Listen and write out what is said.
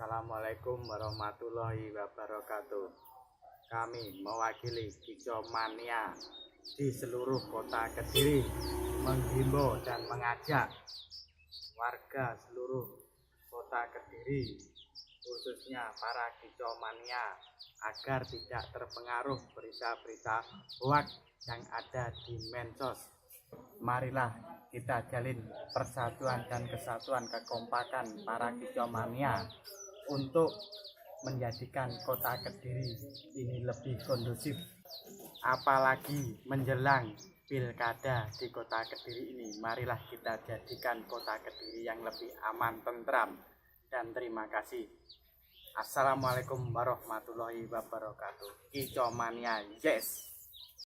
Assalamualaikum warahmatullahi wabarakatuh. Kami mewakili Kicomania di seluruh kota Kediri menghimbau dan mengajak warga seluruh kota Kediri, khususnya para Kicomania, agar tidak terpengaruh berita-berita hoaks yang ada di medsos. Marilah kita jalin persatuan dan kesatuan, kekompakan para Kicomania untuk menjadikan kota Kediri ini lebih kondusif, apalagi menjelang pilkada di kota Kediri ini. Marilah kita jadikan kota Kediri yang lebih aman, tentram, dan terima kasih. Assalamualaikum warahmatullahi wabarakatuh. Kicomania, yes.